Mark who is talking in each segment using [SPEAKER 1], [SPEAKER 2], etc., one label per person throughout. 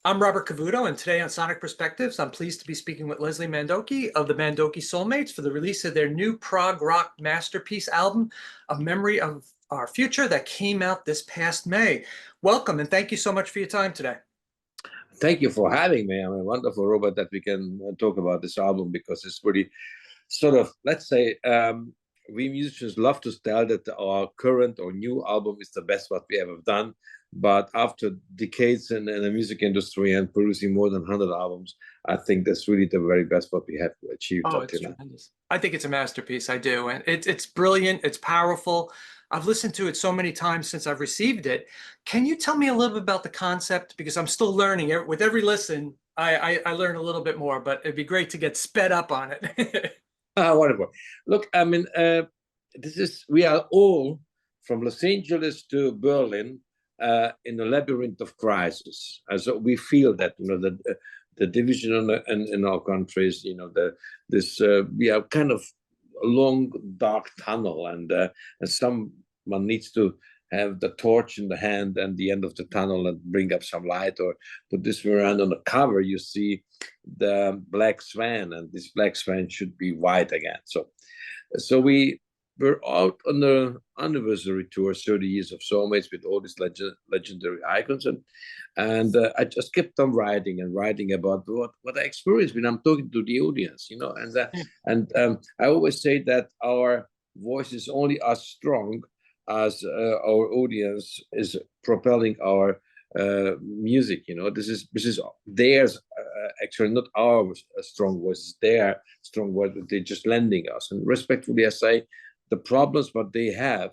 [SPEAKER 1] I'm Robert Cavuto, and today on Sonic Perspectives, I'm pleased to be speaking with Leslie Mandoki of the Mandoki Soulmates for the release of their new prog rock masterpiece album, A Memory of Our Future, that came out this past May. Welcome, and thank you so much for your time today.
[SPEAKER 2] Thank you for having me. I'm wonderful, Robert, that we can talk about this album because it's pretty sort of, let's say, we musicians love to tell that our current or new album is the best what we ever done. But after decades in the music industry and producing more than 100 albums, I think that's really the very best what we have achieved
[SPEAKER 1] Oh,
[SPEAKER 2] up
[SPEAKER 1] it's
[SPEAKER 2] to now.
[SPEAKER 1] tremendous. I think it's a masterpiece. I do. And it's brilliant. It's powerful. I've listened to it so many times since I've received it. Can you tell me a little bit about the concept? Because I'm still learning it. With every listen, I learn a little bit more, but it'd be great to get sped up on it.
[SPEAKER 2] Wonderful. Look, I mean, we are all from Los Angeles to Berlin in a labyrinth of crisis. And so we feel that, the division in our countries, we are kind of a long, dark tunnel, and someone needs to have the torch in the hand and the end of the tunnel and bring up some light, or put this around on the cover. You see the black swan, and this black swan should be white again. So we were out on the anniversary tour, 30 years of Soulmates, with all these legendary icons, and I just kept on writing and writing about what I experienced when I'm talking to the audience, and I always say that our voice is only as strong as our audience is propelling our music. This is theirs, actually, not our strong voice. It's their strong voice, but they're just lending us. And respectfully, I say, the problems what they have,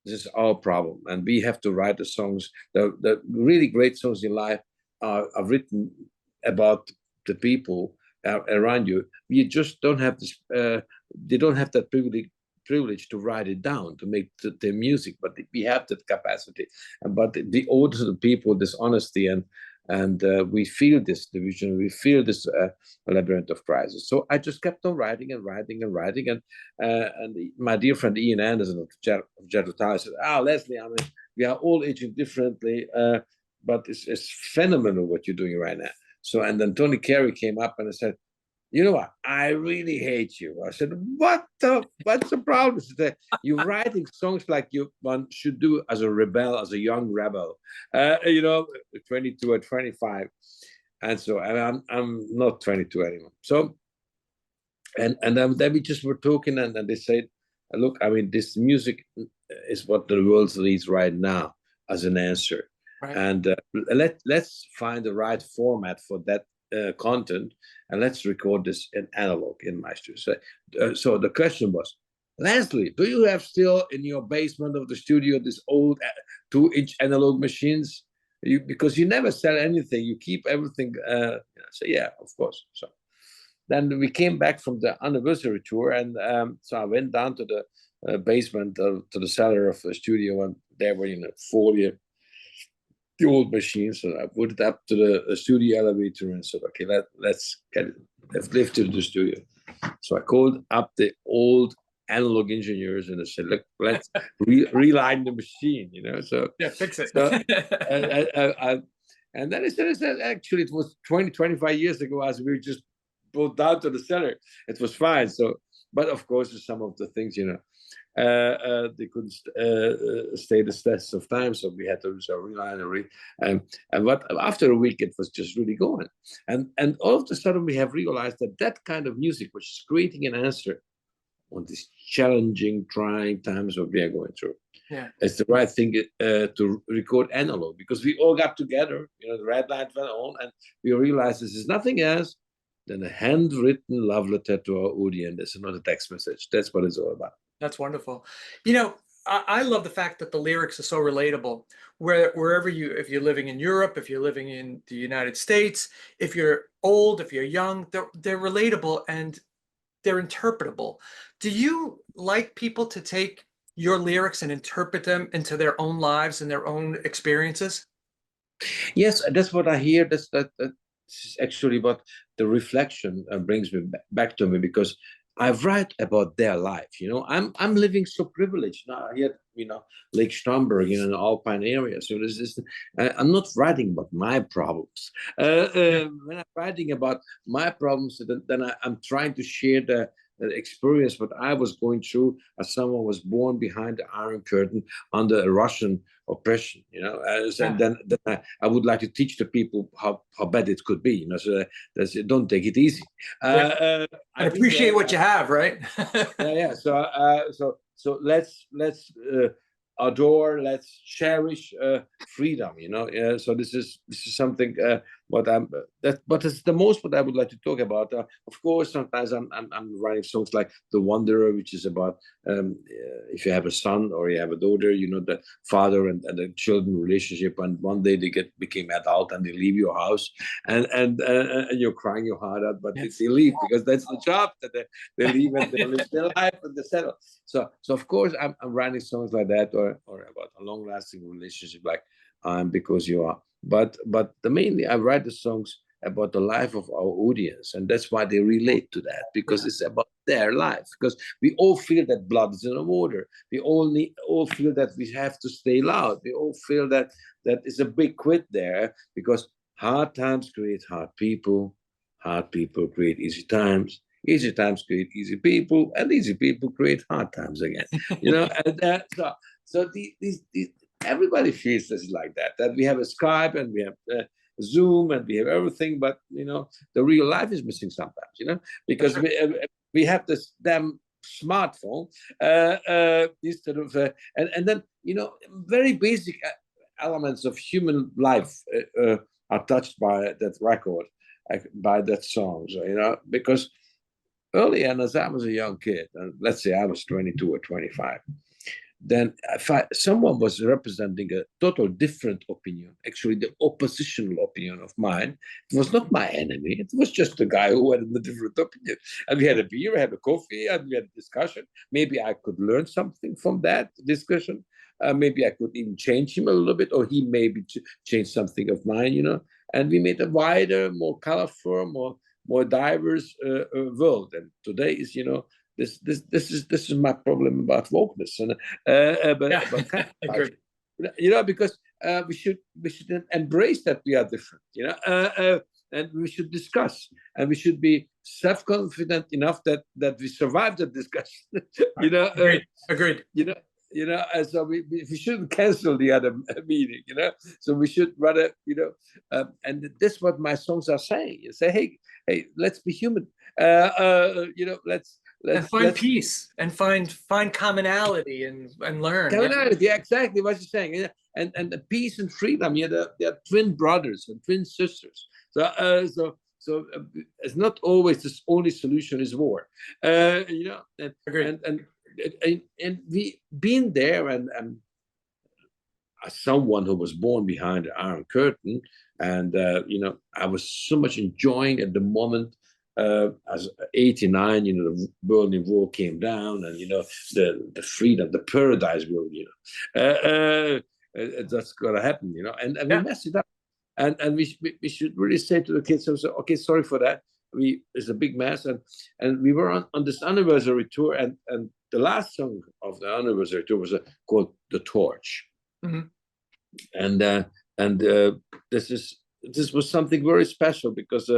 [SPEAKER 2] this is our problem, and we have to write the songs. The really great songs in life are written about the people around you. We just don't have this. They don't have that privilege to write it down, to make the music, but we have that capacity. But the older the people, this honesty, and we feel this division, we feel this labyrinth of crisis. So I just kept on writing and writing and writing, and my dear friend Ian Anderson of Jeddah said, Leslie, I mean, we are all aging differently, but it's phenomenal what you're doing right now. So, and then Tony Carey came up and I said, you know what? I really hate you. I said, what's the problem? Said, you're writing songs like one should do as a rebel, as a young rebel, 22 or 25. And so, and I'm not 22 anymore. So, and then we just were talking, and they said, look, I mean, this music is what the world needs right now as an answer. Right. And let's find the right format for that content, and let's record this in analog in my studio. So the question was, Leslie, do you have still in your basement of the studio this old 2-inch analog machines? Because you never sell anything, you keep everything. So yeah, of course. So then we came back from the anniversary tour, and so I went down to the basement, to the cellar of the studio, and there were four-year the old machine. So I put it up to the studio elevator and said, okay, let's lift to the studio. So I called up the old analog engineers and I said, look, let's reline the machine, So
[SPEAKER 1] yeah, fix it.
[SPEAKER 2] So, and then I said, actually, it was 25 years ago, as we just pulled down to the cellar. It was fine. So, but of course, some of the things, they couldn't stay the test of time, so we had to do a reline and what after a week it was just really going, and all of a sudden we have realized that kind of music, which is creating an answer on these challenging, trying times what we are going through, it's the right thing to record analog, because we all got together, the red light went on, and we realized this is nothing else than a handwritten love letter to our audience. It's not a text message. That's what it's all about.
[SPEAKER 1] That's wonderful. I love the fact that the lyrics are so relatable. Wherever if you're living in Europe, if you're living in the United States, if you're old, if you're young, they're relatable and they're interpretable. Do you like people to take your lyrics and interpret them into their own lives and their own experiences?
[SPEAKER 2] Yes, that's what I hear. That's actually what the reflection brings me back to me, because I write about their life. I'm living so privileged now here, Lake Starnberg, in an alpine area. So I'm not writing about my problems. When I'm writing about my problems, then I'm trying to share the experience what I was going through as someone was born behind the Iron Curtain under a Russian oppression. And then I would like to teach the people how bad it could be. So don't take it easy.
[SPEAKER 1] And
[SPEAKER 2] I've been
[SPEAKER 1] appreciate
[SPEAKER 2] there.
[SPEAKER 1] what you have, right?
[SPEAKER 2] Yeah. So let's adore, let's cherish freedom. So this is something what I'm but it's the most what I would like to talk about. Of course, sometimes I'm writing songs like The Wanderer, which is about if you have a son or you have a daughter, the father and the children relationship, and one day they became adult and they leave your house, and you're crying your heart out, but
[SPEAKER 1] Yes.
[SPEAKER 2] they leave because that's the job that they leave and they live their life and they settle. So of course I'm writing songs like that, or about a long lasting relationship like Because You Are. But mainly I write the songs about the life of our audience, and that's why they relate to that, because it's about their life. Because we all feel that blood is in the water. We all feel that we have to stay loud. We all feel that is a big quit there, because hard times create hard people. Hard people create easy times. Easy times create easy people, and easy people create hard times again. And so these everybody feels this like that. That we have a Skype and we have Zoom and we have everything, but the real life is missing sometimes. Because
[SPEAKER 1] Sure.
[SPEAKER 2] we have this damn smartphone instead of and then very basic elements of human life are touched by that record, by that song. So because earlier, and as I was a young kid, and let's say I was 22 or 25, then if someone was representing a total different opinion, actually the oppositional opinion of mine, it was not my enemy. It was just a guy who had a different opinion. And we had a beer, we had a coffee, and we had a discussion. Maybe I could learn something from that discussion. Maybe I could even change him a little bit, or he maybe change something of mine. And we made a wider, more colorful, more diverse world. And today is, this is my problem about wokeness, and but kind of, because we should embrace that we are different, and we should discuss, and we should be self-confident enough that we survive the discussion.
[SPEAKER 1] Agreed.
[SPEAKER 2] And so we shouldn't cancel the other meeting. So we should rather, and this is what my songs are saying. You say, hey, let's be human. Let's
[SPEAKER 1] And find peace and find commonality and learn.
[SPEAKER 2] Commonality, yeah, exactly what you're saying. Yeah. And the peace and freedom. They're twin brothers and twin sisters. So it's not always the only solution is war.
[SPEAKER 1] Agreed.
[SPEAKER 2] And we been there, and as someone who was born behind the Iron Curtain, and I was so much enjoying at the moment. As 89, the Berlin Wall came down, and the freedom, the paradise world, that's gonna happen, and we messed it up, and we should really say to the kids, okay, sorry for that. It's a big mess, and we were on this anniversary tour, and the last song of the anniversary tour was called "The Torch," and this was something very special, because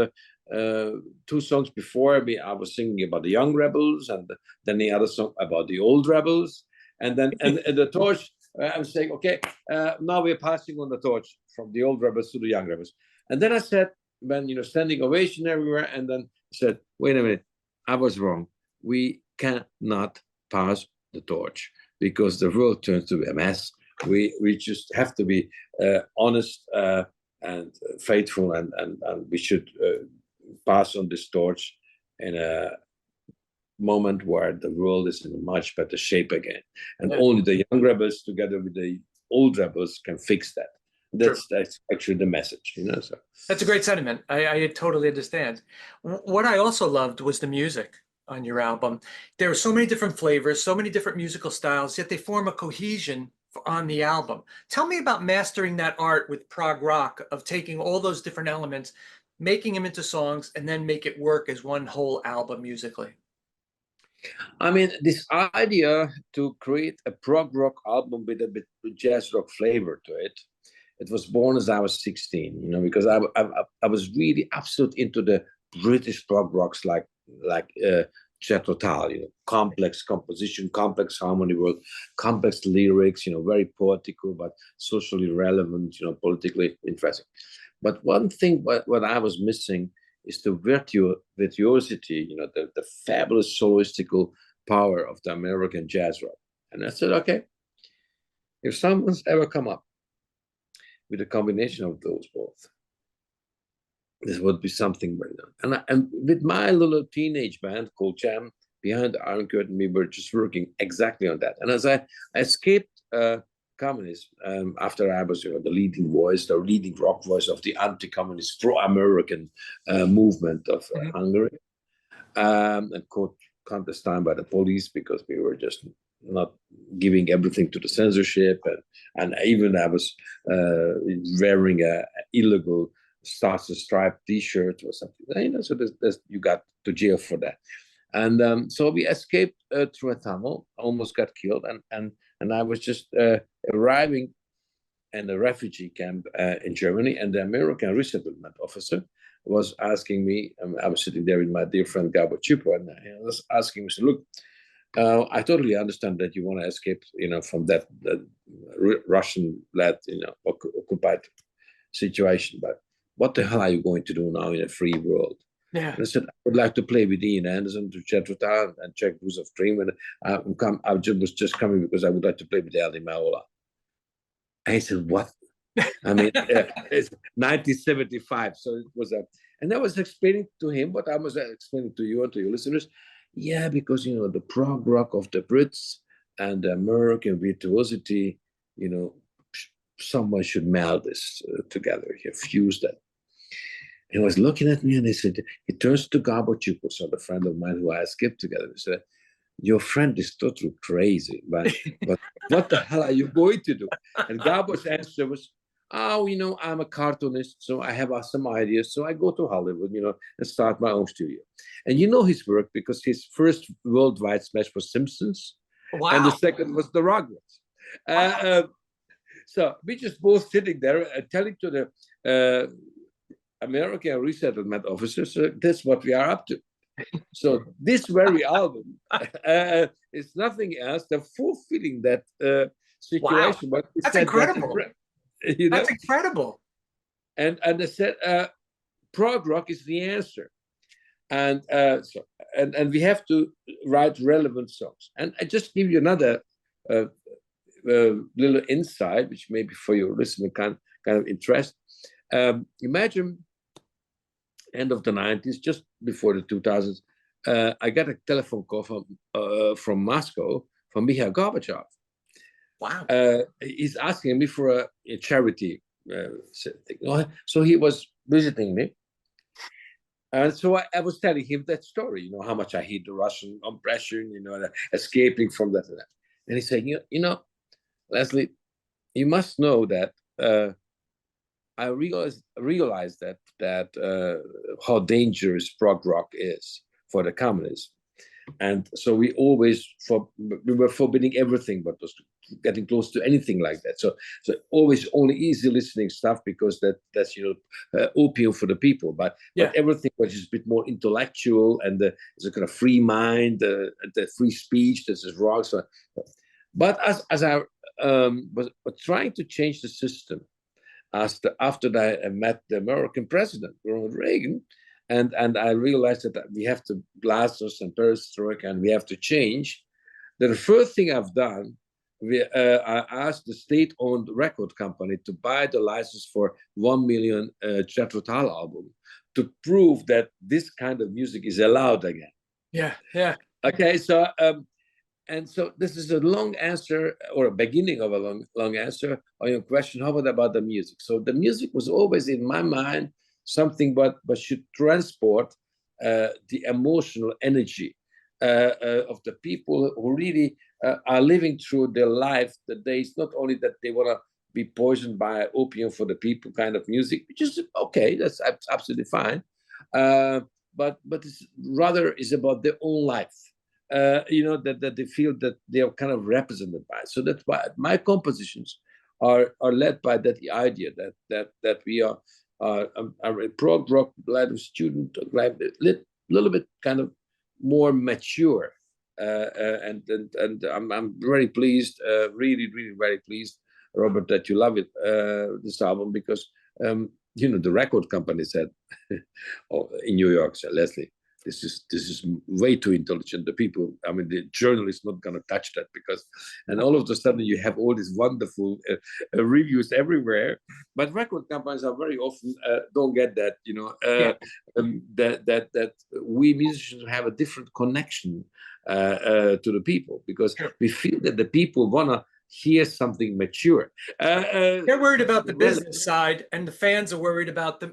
[SPEAKER 2] 2 songs before I was singing about the young rebels, and then the other song about the old rebels, and then and the torch. I was saying, okay, now we're passing on the torch from the old rebels to the young rebels, and then I said, when standing ovation everywhere, and then I said, wait a minute, I was wrong. We cannot pass the torch, because the world turns to a mess. We just have to be honest and faithful, and we should pass on this torch in a moment where the world is in a much better shape again, and only the young rebels together with the old rebels can fix that. That's actually the message, So
[SPEAKER 1] that's a great sentiment. I totally understand. What I also loved was the music on your album. There are so many different flavors, so many different musical styles, yet they form a cohesion on the album. Tell me about mastering that art with prog rock, of taking all those different elements, making them into songs, and then make it work as one whole album musically.
[SPEAKER 2] I mean, this idea to create a prog rock album with a bit jazz rock flavor to it, it was born as I was 16, because I was really absolute into the British prog rocks like Jethro Tull, complex composition, complex harmony world, complex lyrics, very poetical but socially relevant, politically interesting. But one thing what I was missing is the virtuosity, the fabulous soloistical power of the American jazz rock. And I said, okay, if someone's ever come up with a combination of those both, this would be something very nice. And with my little teenage band called Jam behind the Iron Curtain, we were just working exactly on that. And as I escaped communism, after I was the leading voice, the leading rock voice of the anti-communist pro-American movement of Hungary, and caught clandestine by the police because we were just not giving everything to the censorship, and even I was wearing a illegal Stars and Stripe T-shirt or something. So you got to jail for that. And so we escaped through a tunnel, almost got killed, and I was just arriving in a refugee camp in Germany, and the American resettlement officer was asking me, I was sitting there with my dear friend Gabor Chupa, and he was asking me, so look, I totally understand that you want to escape, from that Russian-led, occupied situation, but what the hell are you going to do now in a free world?
[SPEAKER 1] Yeah.
[SPEAKER 2] And I said, I would like to play with Ian Anderson, to Jethro Tull, and Czech Blues of Dream, and I was just coming because I would like to play with Eddie Maola. And he said, what? I mean, it's 1975, so it was and I was explaining to him what I was explaining to you and to your listeners. Yeah, because the prog rock of the Brits and the American virtuosity, someone should meld this together here, fuse that. He was looking at me and he said, he turns to Gabor Chupos, the friend of mine who I skipped together. He said, your friend is totally crazy, but what the hell are you going to do? And Gabor's answer was, oh, I'm a cartoonist, so I have some ideas. So I go to Hollywood, and start my own studio. And his work because his first worldwide smash was Simpsons.
[SPEAKER 1] Wow.
[SPEAKER 2] And the second was the Rugrats.
[SPEAKER 1] Wow.
[SPEAKER 2] So we just both sitting there telling to the American resettlement officers, that's what we are up to. So this very album is nothing else than fulfilling that situation.
[SPEAKER 1] Wow. That's incredible. That's incredible.
[SPEAKER 2] And I said, prog rock is the answer. And and we have to write relevant songs. And I just give you another little insight, which maybe for your listener kind of interest. Imagine end of the 90s, just before the 2000s, I got a telephone call from Moscow, from Mikhail Gorbachev.
[SPEAKER 1] Wow.
[SPEAKER 2] He's asking me for a charity thing. So he was visiting me. And so I was telling him that story, how much I hate the Russian oppression, escaping from that. And he said, Leslie, you must know that I realized that how dangerous prog rock is for the communists, and so we were forbidding everything but was getting close to anything like that. So always only easy listening stuff because that's opium for the people. But everything was just a bit more intellectual and there's a kind of free mind, the free speech. This is rock. So, but as I was trying to change the system. After I met the American president, Ronald Reagan, and I realized that we have to glasnost and perestroika, and we have to change. The first thing I've done, I asked the state-owned record company to buy the license for 1 million Jethro Tull album to prove that this kind of music is allowed again.
[SPEAKER 1] Yeah.
[SPEAKER 2] Okay, so and so this is a long answer, or a beginning of a long answer on your question. How about the music? So the music was always in my mind something but should transport the emotional energy of the people who really are living through their life. That it's not only that they want to be poisoned by opium for the people kind of music, which is okay, that's absolutely fine. But it's rather is about their own life. that they feel that they are kind of represented by. So that's why my compositions are led by that idea that we are a prog rock student, like a little bit kind of more mature, and I'm very pleased, really very pleased, Robert, that you love it, this album, because the record company said in New York, said, Leslie, this is way too intelligent. The people, I mean, the journalist not going to touch that, because, and all of a sudden you have all these wonderful reviews everywhere. But record companies are very often don't get that, that we musicians have a different connection to the people, because we feel that the people wanna hear something mature.
[SPEAKER 1] They're worried about the business side, and the fans are worried about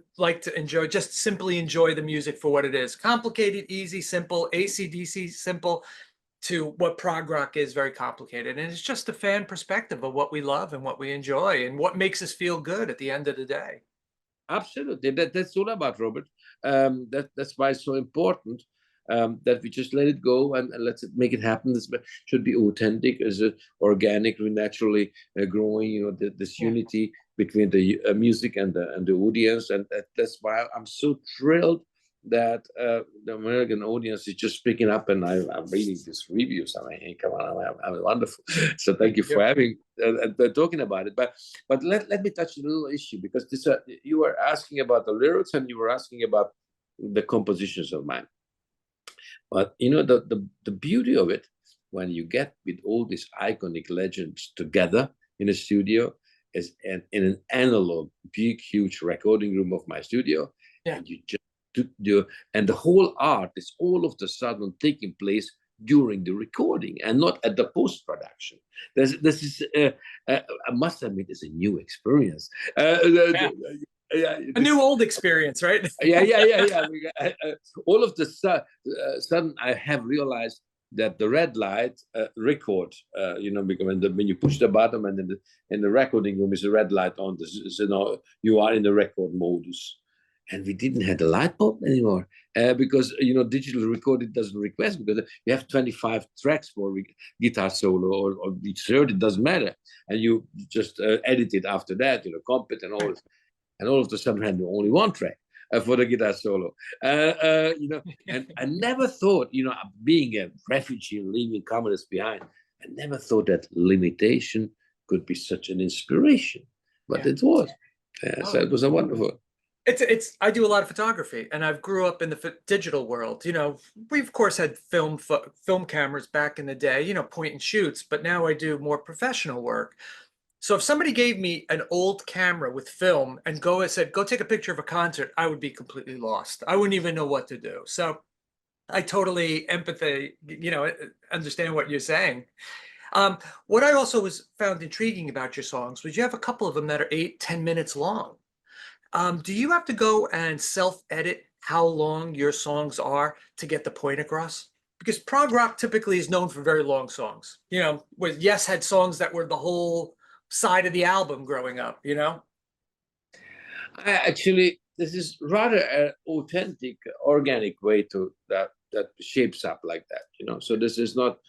[SPEAKER 1] just simply enjoy the music for what it is. Complicated, easy, simple, AC/DC, simple, to what prog rock is, very complicated. And it's just a fan perspective of what we love and what we enjoy and what makes us feel good at the end of the day.
[SPEAKER 2] Absolutely. That's all about, Robert. That's why it's so important that we just let it go and let's make it happen. This should be authentic, as organic, naturally growing. This unity between the music and the audience, and that's why I'm so thrilled that the American audience is just picking up. And I'm reading these reviews. I mean, hey, come on, I'm wonderful. So thank you for having talking about it. But let me touch a little issue, because this you were asking about the lyrics and you were asking about the compositions of mine. But the beauty of it, when you get with all these iconic legends together in a studio, is in an analog, big, huge recording room of my studio, and you just do, and the whole art is all of a sudden taking place during the recording and not at the post-production. This is, I must admit, it's a new experience.
[SPEAKER 1] A new old experience, right?
[SPEAKER 2] yeah. All of the sudden, I have realized that the red light record, because when you push the button, and then in the recording room is a red light on. So you are in the record modus, and we didn't have the light bulb anymore because digital recording doesn't request, because you have 25 tracks for guitar solo or each third, it doesn't matter, and you just edit it after that, comp it and all this. And all of a sudden, I had only one track for the guitar solo. And I never thought, being a refugee leaving communists behind, I never thought that limitation could be such an inspiration. But it was. So it was a wonderful.
[SPEAKER 1] I do a lot of photography, and I've grew up in the digital world. We of course had film cameras back in the day, point and shoots, but now I do more professional work. So if somebody gave me an old camera with film and said, go take a picture of a concert, I would be completely lost. I wouldn't even know what to do. So I totally understand what you're saying. What I also found intriguing about your songs was you have a couple of them that are 8-10 minutes long. Do you have to go and self-edit how long your songs are to get the point across? Because prog rock typically is known for very long songs. With Yes had songs that were the whole side of the album growing up.
[SPEAKER 2] Actually, this is rather an authentic, organic way to that shapes up like that. So this is not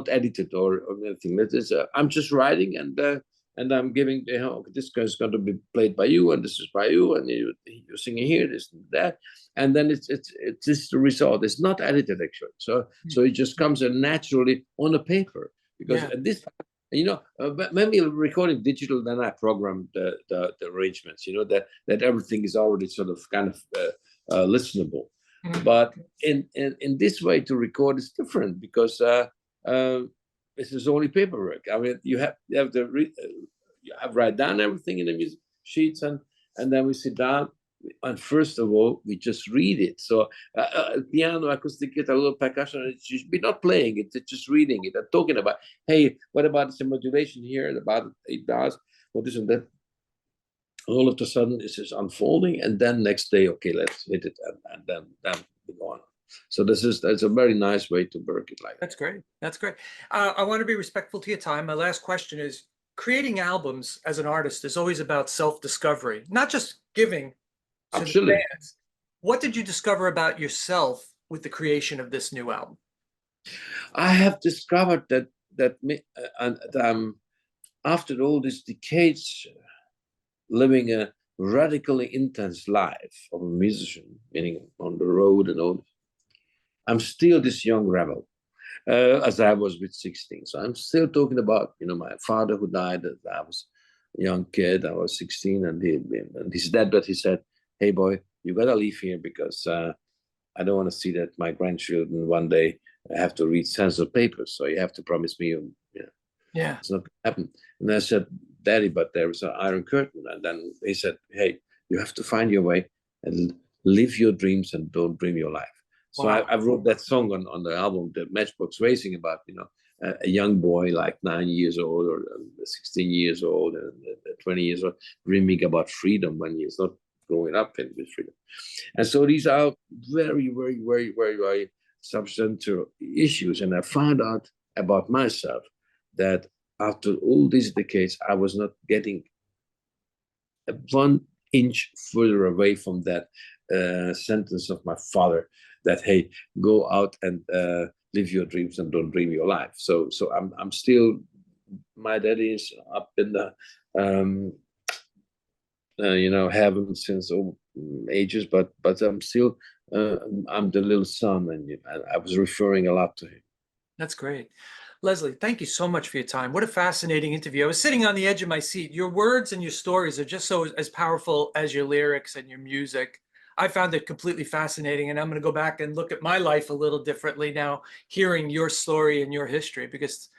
[SPEAKER 2] edited or anything. This is I'm just writing, and I'm giving this is going to be played by you, and this is by you, and you're singing here, this and that, and then it's just the result. It's not edited actually. So it just comes naturally on the paper, because this. When we recording digital, then I program the arrangements. That everything is already sort of kind of listenable. But in this way to record is different, because this is only paperwork. I mean, you have to write down everything in the music sheets, and then we sit down. And first of all, we just read it. So piano, acoustic guitar, a little percussion, we're not playing it, it's just reading it and talking about, hey, what about some modulation here, about 8 bars, what is that? All of a sudden, this is unfolding, and then next day, okay, let's hit it, and then we go on. So that's a very nice way to work it like that.
[SPEAKER 1] That's great. That's great. I want to be respectful to your time. My last question is, creating albums as an artist is always about self-discovery, not just giving to the fans. What did you discover about yourself with the creation of this new album?
[SPEAKER 2] I have discovered that after all these decades living a radically intense life of a musician, meaning on the road and all, I'm still this young rebel, as I was with 16. So I'm still talking about, my father who died as I was a young kid. I was 16, and he's dead, but he said, "Hey boy, you gotta leave here because I don't want to see that my grandchildren one day have to read censored papers. So you have to promise me,
[SPEAKER 1] Yeah.
[SPEAKER 2] it's not going to happen." And I said, "Daddy, but there is an iron curtain." And then he said, "Hey, you have to find your way and live your dreams and don't dream your life." So
[SPEAKER 1] Wow.
[SPEAKER 2] I wrote that song on the album, the Matchbox Racing, about, a young boy like 9 years old or 16 years old and 20 years old, dreaming about freedom when he's not growing up with freedom. And so these are very, very, very, very, very substantial issues. And I found out about myself that after all these decades, I was not getting 1 inch further away from that sentence of my father that, hey, go out and live your dreams and don't dream your life. So I'm still, my daddy is up in the heaven since all ages, but I'm still I'm the little son, and I was referring a lot to him.
[SPEAKER 1] That's great. Leslie, thank you so much for your time. What a fascinating interview. I was sitting on the edge of my seat. Your words and your stories are just so as powerful as your lyrics and your music. I found it completely fascinating, and I'm going to go back and look at my life a little differently now, hearing your story and your history, because it's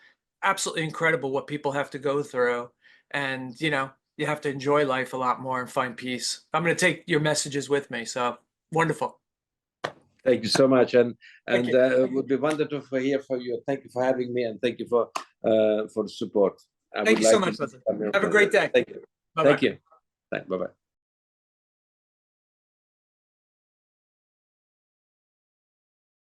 [SPEAKER 1] absolutely incredible what people have to go through. And, you have to enjoy life a lot more and find peace. I'm going to take your messages with me. So wonderful.
[SPEAKER 2] Thank you so much, and
[SPEAKER 1] Thank you.
[SPEAKER 2] it would be wonderful to hear from you. Thank you for having me, and thank you for the support.
[SPEAKER 1] Thank you so much, Leslie. Have a great day.
[SPEAKER 2] Thank you.
[SPEAKER 1] Bye-bye.
[SPEAKER 2] Thank you. Bye bye.